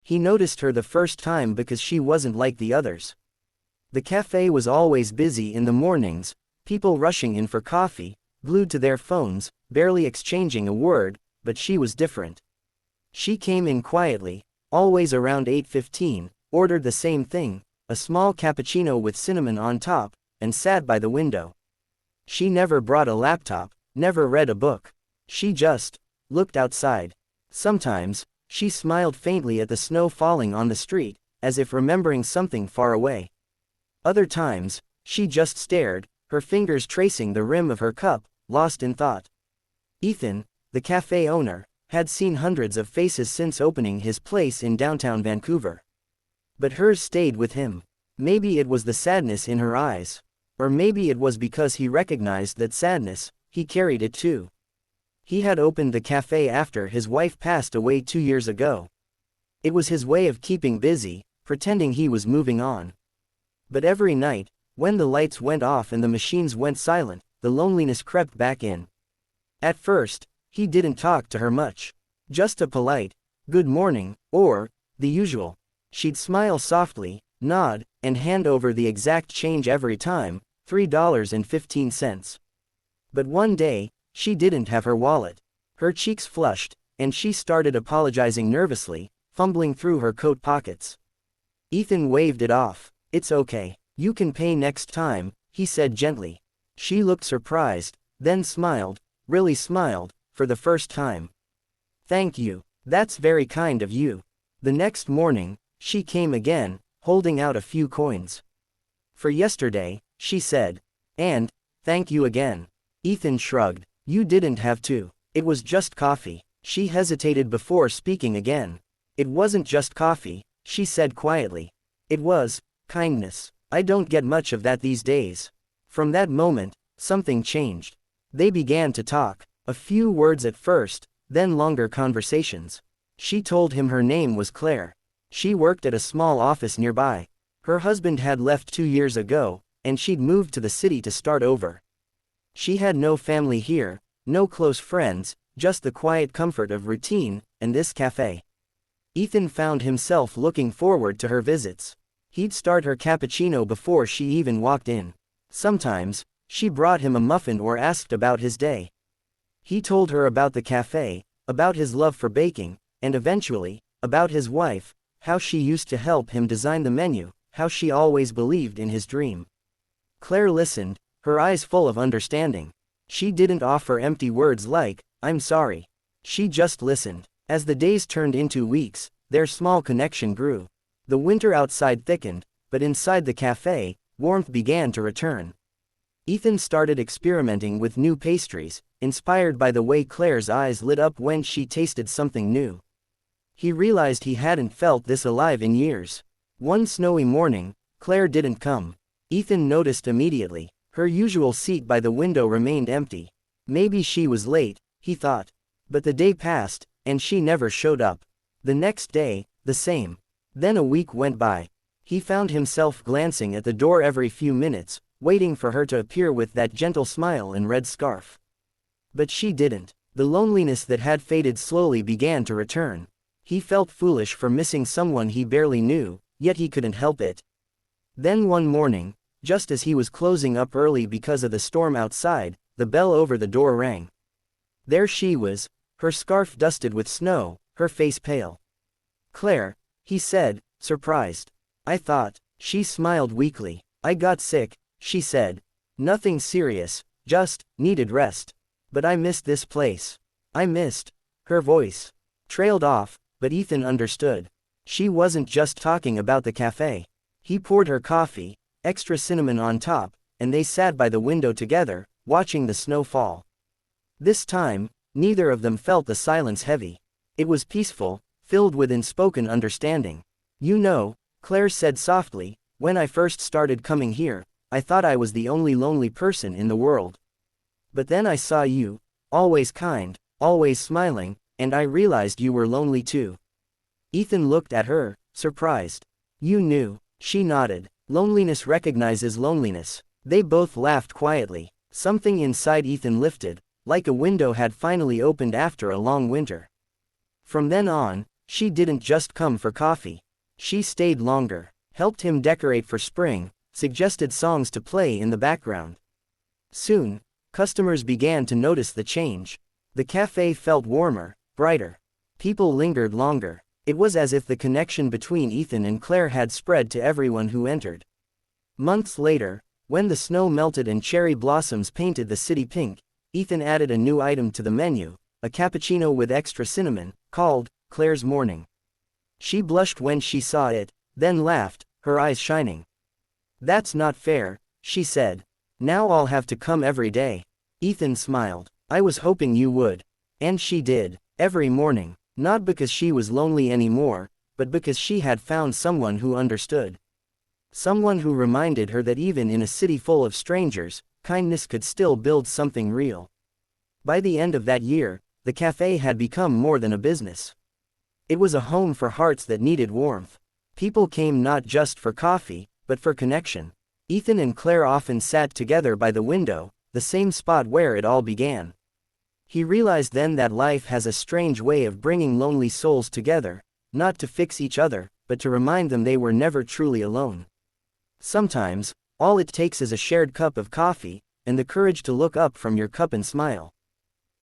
He noticed her the first time because she wasn't like the others. The cafe was always busy in the mornings, people rushing in for coffee, glued to their phones, barely exchanging a word, but she was different. She came in quietly, always around 8:15, ordered the same thing, a small cappuccino with cinnamon on top, and sat by the window. She never brought a laptop, never read a book. She just looked outside. Sometimes, she smiled faintly at the snow falling on the street, as if remembering something far away. Other times, she just stared, her fingers tracing the rim of her cup, lost in thought. Ethan, the cafe owner, had seen hundreds of faces since opening his place in downtown Vancouver. But hers stayed with him. Maybe it was the sadness in her eyes. Or maybe it was because he recognized that sadness, he carried it too. He had opened the cafe after his wife passed away 2 years ago. It was his way of keeping busy, pretending he was moving on. But every night, when the lights went off and the machines went silent, the loneliness crept back in. At first, he didn't talk to her much. Just a polite, "Good morning," or the usual. She'd smile softly, nod, and hand over the exact change every time, $3.15. But one day, she didn't have her wallet. Her cheeks flushed, and she started apologizing nervously, fumbling through her coat pockets. Ethan waved it off. "It's okay. You can pay next time," he said gently. She looked surprised, then smiled, really smiled, for the first time. "Thank you. That's very kind of you." The next morning, she came again, holding out a few coins. "For yesterday," she said. "And, thank you again." Ethan shrugged. "You didn't have to. It was just coffee." She hesitated before speaking again. "It wasn't just coffee," she said quietly. "It was kindness. I don't get much of that these days." From that moment, something changed. They began to talk. A few words at first, then longer conversations. She told him her name was Claire. She worked at a small office nearby. Her husband had left 2 years ago, and she'd moved to the city to start over. She had no family here, no close friends, just the quiet comfort of routine, and this cafe. Ethan found himself looking forward to her visits. He'd start her cappuccino before she even walked in. Sometimes, she brought him a muffin or asked about his day. He told her about the cafe, about his love for baking, and eventually, about his wife, how she used to help him design the menu, how she always believed in his dream. Claire listened, her eyes full of understanding. She didn't offer empty words like, "I'm sorry." She just listened. As the days turned into weeks, their small connection grew. The winter outside thickened, but inside the cafe, warmth began to return. Ethan started experimenting with new pastries, inspired by the way Claire's eyes lit up when she tasted something new. He realized he hadn't felt this alive in years. One snowy morning, Claire didn't come. Ethan noticed immediately. Her usual seat by the window remained empty. Maybe she was late, he thought. But the day passed, and she never showed up. The next day, the same. Then a week went by. He found himself glancing at the door every few minutes, waiting for her to appear with that gentle smile and red scarf. But she didn't. The loneliness that had faded slowly began to return. He felt foolish for missing someone he barely knew, yet he couldn't help it. Then one morning, just as he was closing up early because of the storm outside, the bell over the door rang. There she was, her scarf dusted with snow, her face pale. "Claire," he said, surprised. "I thought." She smiled weakly. "I got sick," she said. "Nothing serious, just needed rest. But I missed this place." "I missed." Her voice trailed off, but Ethan understood. She wasn't just talking about the cafe. He poured her coffee, extra cinnamon on top, and they sat by the window together, watching the snow fall. This time, neither of them felt the silence heavy. It was peaceful, filled with unspoken understanding. "You know," Claire said softly, "when I first started coming here, I thought I was the only lonely person in the world. But then I saw you, always kind, always smiling, and I realized you were lonely too." Ethan looked at her, surprised. "You knew." She nodded. Loneliness recognizes loneliness. They both laughed quietly. Something inside Ethan lifted, like a window had finally opened after a long winter. From then on, She didn't just come for coffee. She stayed longer, helped him decorate for spring, suggested songs to play in the background. Soon, customers began to notice the change. The cafe felt warmer, brighter. People lingered longer. It was as if the connection between Ethan and Claire had spread to everyone who entered. Months later, when the snow melted and cherry blossoms painted the city pink, Ethan added a new item to the menu, a cappuccino with extra cinnamon, called Claire's Morning. She blushed when she saw it, then laughed, her eyes shining. "That's not fair," she said. "Now I'll have to come every day." Ethan smiled. "I was hoping you would." And she did, every morning, not because she was lonely anymore, but because she had found someone who understood. Someone who reminded her that even in a city full of strangers, kindness could still build something real. By the end of that year, the cafe had become more than a business. It was a home for hearts that needed warmth. People came not just for coffee, but for connection. Ethan and Claire often sat together by the window, the same spot where it all began. He realized then that life has a strange way of bringing lonely souls together, not to fix each other, but to remind them they were never truly alone. Sometimes, all it takes is a shared cup of coffee, and the courage to look up from your cup and smile.